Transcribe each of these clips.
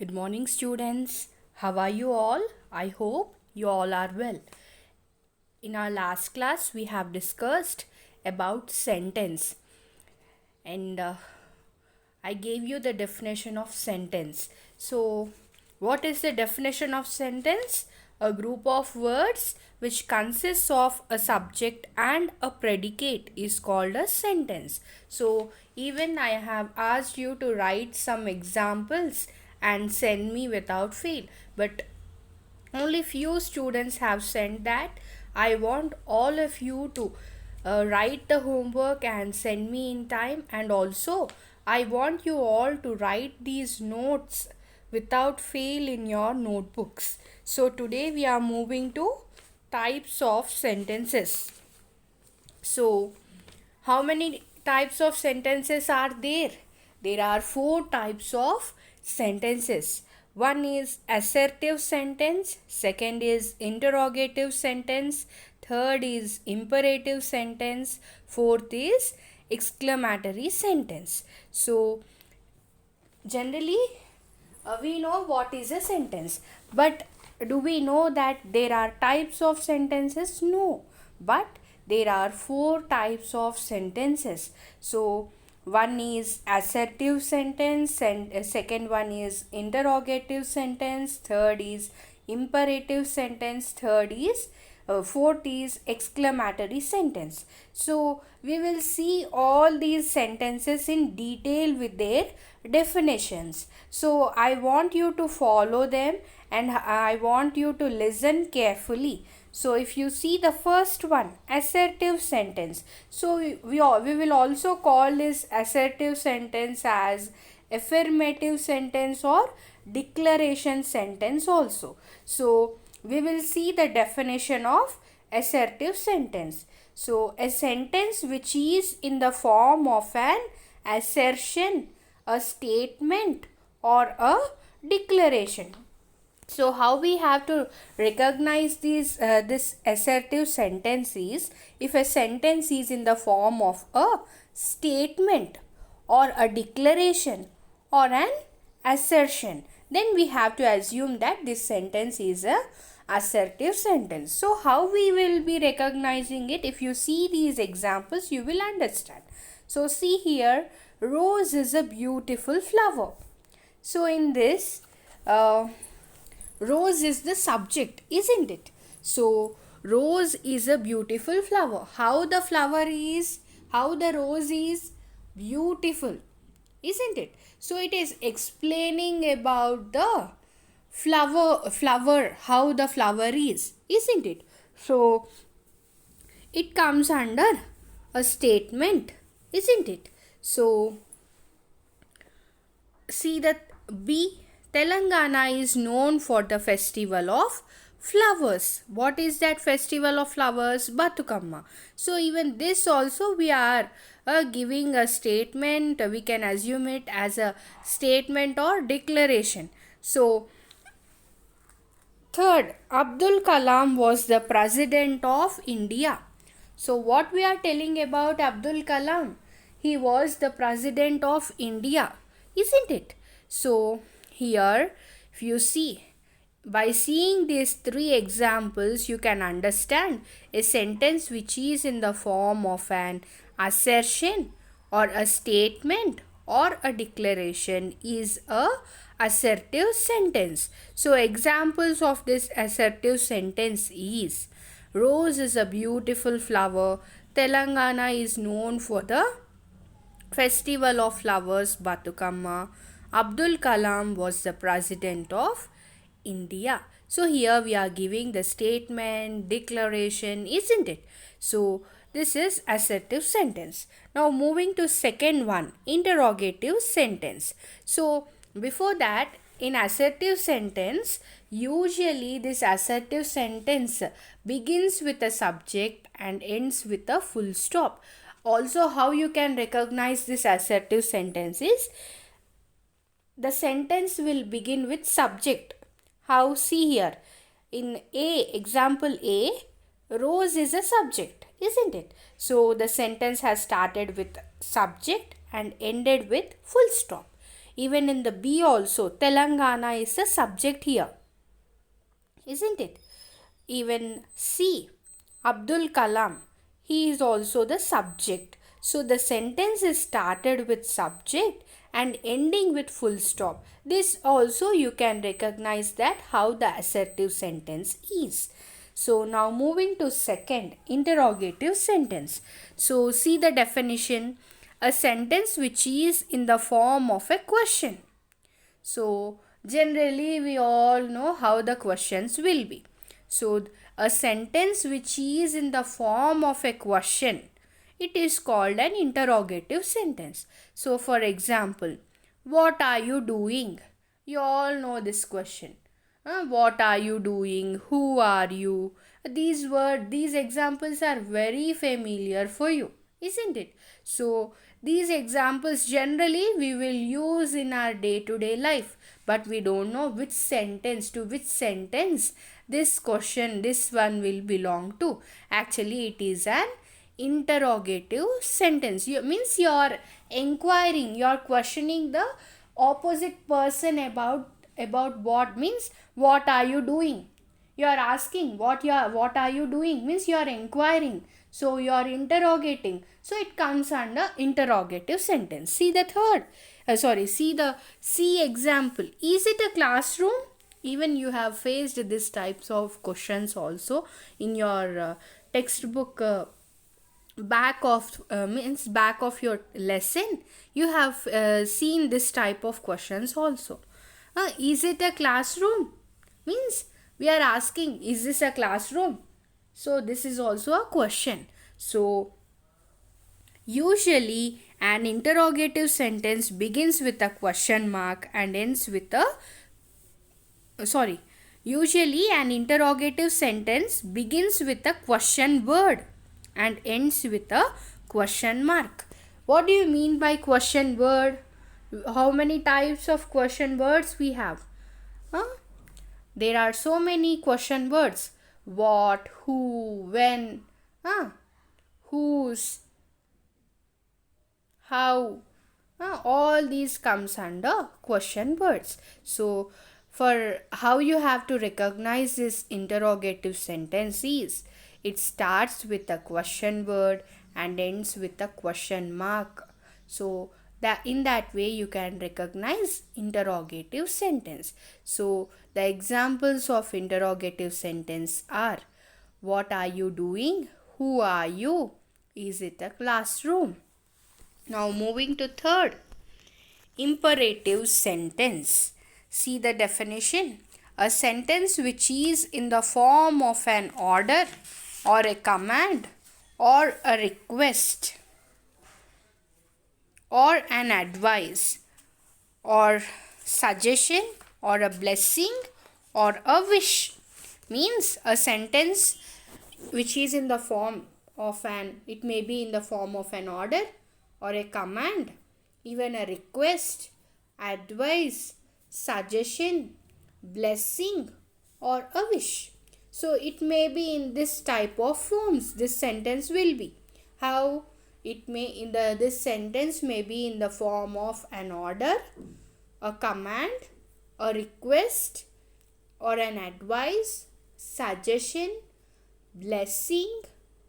Good morning, students. How are you all? I hope you all are well. In our last class, we have discussed about sentence, and I gave you the definition of sentence. So, what is the definition of sentence? A group of words which consists of a subject and a predicate is called a sentence. So, even I have asked you to write some examples and send me without fail, but only few students have sent that. I want all of you to write the homework and send me in time, and also I want you all to write these notes without fail in your notebooks. So today we are moving to types of sentences. So, how many types of sentences are there? There are four types of sentences. One is assertive sentence, second is interrogative sentence, third is imperative sentence, fourth is exclamatory sentence. So, generally, we know what is a sentence, but do we know that there are types of sentences? No, but there are four types of sentences. So one is assertive sentence, and second one is interrogative sentence, third is imperative sentence, fourth is exclamatory sentence. So we will see all these sentences in detail with their definitions. So I want you to follow them and I want you to listen carefully. So if you see the first one, assertive sentence, so we will also call this assertive sentence as affirmative sentence or declaration sentence also. So we will see the definition of assertive sentence. So a sentence which is in the form of an assertion, a statement, or a declaration. So how we have to recognize this assertive sentence is, if a sentence is in the form of a statement or a declaration or an assertion, then we have to assume that this sentence is a assertive sentence. So how we will be recognizing it? If you see these examples, you will understand. So see here, rose is a beautiful flower. So in this, rose is the subject, isn't it? So rose is a beautiful flower. How the flower is, how the rose is beautiful, isn't it? So it is explaining about the flower, how the flower is, isn't it? So it comes under a statement, isn't it? So see that B, Telangana is known for the festival of flowers. What is that festival of flowers? Batukamma. So even this also we are giving a statement. We can assume it as a statement or declaration. So third, Abdul Kalam was the president of India. So what we are telling about Abdul Kalam? He was the president of India, isn't it? So here, if you see, by seeing these three examples, you can understand a sentence which is in the form of an assertion or a statement or a declaration is a assertive sentence. So examples of this assertive sentence is, rose is a beautiful flower, Telangana is known for the festival of flowers, Batukamma, Abdul Kalam was the president of India. So here we are giving the statement, declaration, isn't it? So this is assertive sentence. Now moving to second one, interrogative sentence. So before that, in assertive sentence, usually this assertive sentence begins with a subject and ends with a full stop. Also, how you can recognize this assertive sentence is, the sentence will begin with subject. How? See here. In A, example A, rose is a subject, isn't it? So the sentence has started with subject and ended with full stop. Even in the B also, Telangana is the subject here, isn't it? Even C, Abdul Kalam, he is also the subject. So the sentence is started with subject and ending with full stop. This also you can recognize that how the assertive sentence is. So now moving to second, interrogative sentence. So see the definition, a sentence which is in the form of a question. So generally we all know how the questions will be. So a sentence which is in the form of a question, it is called an interrogative sentence. So for example, what are you doing? You all know this question. What are you doing? Who are you? These examples are very familiar for you, isn't it? So these examples generally we will use in our day to day life, but we don't know which sentence to which sentence this question, this one will belong to. Actually, it is an interrogative sentence. Means you are inquiring, you are questioning the opposite person about what, means what are you doing. You are asking what are you doing, means you are inquiring, so you are interrogating, so it comes under interrogative sentence. See the third, see the C example. Is it a classroom? Even you have faced these types of questions also in your textbook, back of your lesson. You have seen this type of questions also. Is it a classroom? Means we are asking, is this a classroom? So this is also a question. So usually an interrogative sentence begins with a question mark and ends with a sorry usually an interrogative sentence begins with a question word and ends with a question mark. What do you mean by question word? How many types of question words we have? Huh? There are so many question words. What, who, when, whose, how, all these comes under question words. So for how you have to recognize this interrogative sentence is, it starts with a question word and ends with a question mark. So that in that way you can recognize interrogative sentence. So the examples of interrogative sentence are, what are you doing? Who are you? Is it a classroom? Now moving to third, imperative sentence. See the definition. A sentence which is in the form of an order or a command or a request or an advice or suggestion or a blessing or a wish. Means a sentence which is in the form of it may be in the form of an order or a command, even a request, advice, suggestion, blessing or a wish. So it may be in this type of forms this sentence will be. How it may in the this sentence may be in the form of an order, a command, a request or an advice, suggestion, blessing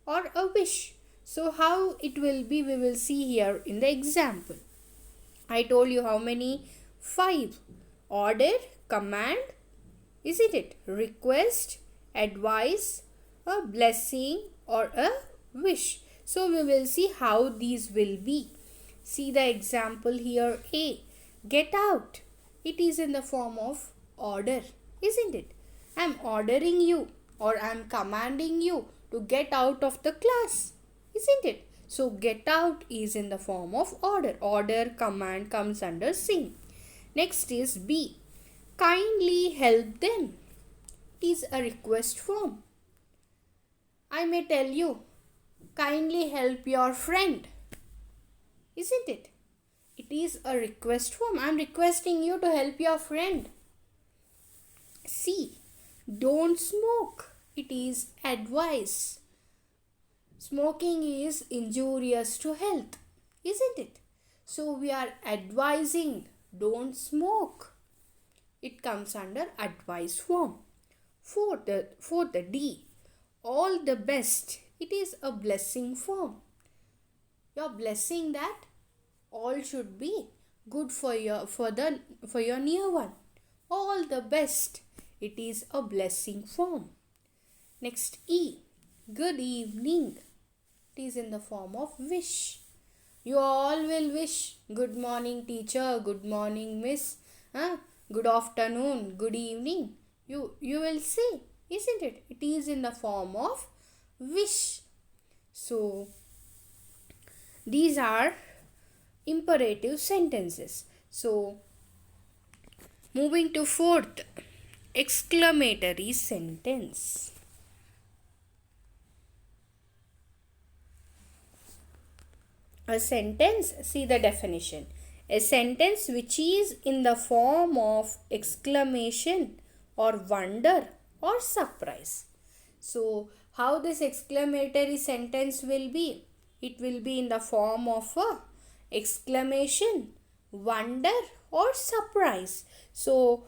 or a wish. So how it will be, we will see here in the example. I told you how many? 5. Order, command, isn't it? Request, advice, a blessing or a wish. So we will see how these will be. See the example here. A. Get out. It is in the form of order, isn't it? I am ordering you or I am commanding you to get out of the class, isn't it? So get out is in the form of order. Order, command comes under sing. Next is B. Kindly help them. It is a request form. I may tell you, kindly help your friend, isn't it? It is a request form. I am requesting you to help your friend. C. Don't smoke. It is advice. Smoking is injurious to health, isn't it? So we are advising don't smoke. It comes under advice form. Fourth, the D, all the best. It is a blessing form. You're blessing that all should be good for your near one. All the best. It is a blessing form. Next, E, good evening. It is in the form of wish. You all will wish good morning teacher, good morning miss, good afternoon, good evening. You will say, isn't it? It is in the form of wish. So these are imperative sentences. So moving to fourth, exclamatory sentence. A sentence, see the definition. A sentence which is in the form of exclamation or wonder or surprise. So, how this exclamatory sentence will be? It will be in the form of a exclamation, wonder or surprise. So,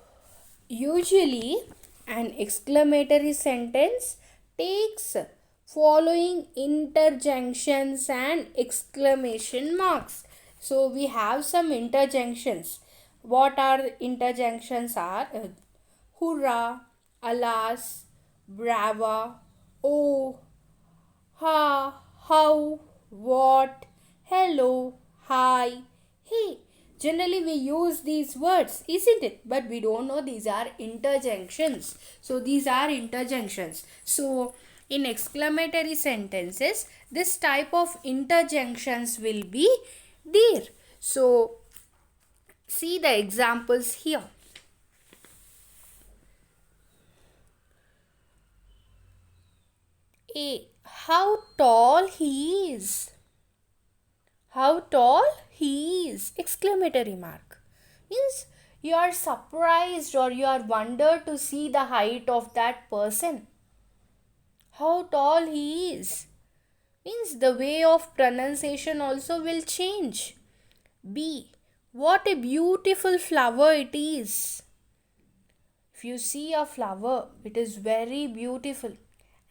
usually an exclamatory sentence takes following interjunctions and exclamation marks. So we have some interjunctions. What are interjunctions are? Hurrah, alas, brava, oh, ha, how, what, hello, hi, hey. Generally we use these words, isn't it? But we don't know these are interjunctions. So these are interjunctions. So in exclamatory sentences, this type of interjunctions will be there. So see the examples here. A, how tall he is. How tall he is! Exclamatory mark. Means you are surprised or you are wondered to see the height of that person. How tall he is! Means the way of pronunciation also will change. B, what a beautiful flower it is. If you see a flower, it is very beautiful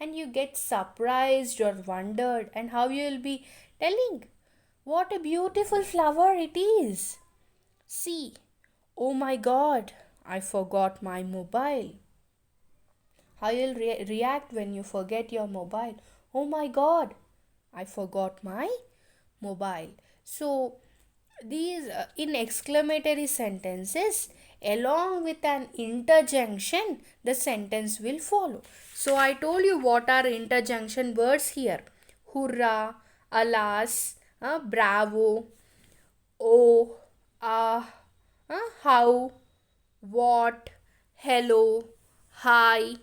and you get surprised or wondered, and how you will be telling, what a beautiful flower it is. C, oh my God, I forgot my mobile. How you'll react when you forget your mobile? Oh my God, I forgot my mobile. So these in exclamatory sentences, along with an interjunction, the sentence will follow. So I told you what are interjunction words here. Hurrah, alas, bravo, oh, how, what, hello, hi,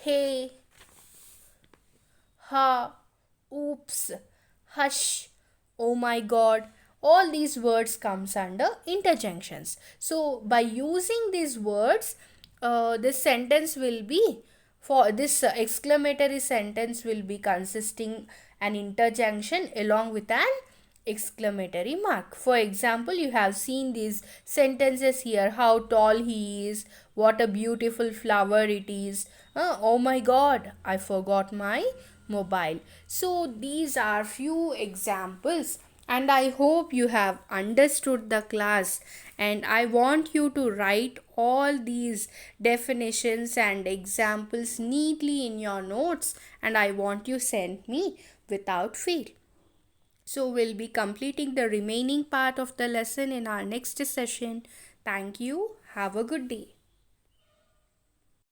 hey, ha, oops, hush, oh my God. All these words comes under interjunctions. So by using these words, this sentence will be, for this exclamatory sentence will be consisting an interjunction along with an exclamatory mark. For example, you have seen these sentences here. How tall he is, what a beautiful flower it is, oh my God, I forgot my mobile. So these are few examples, and I hope you have understood the class, and I want you to write all these definitions and examples neatly in your notes, and I want you send me without fail. So we'll be completing the remaining part of the lesson in our next session. Thank you. Have a good day.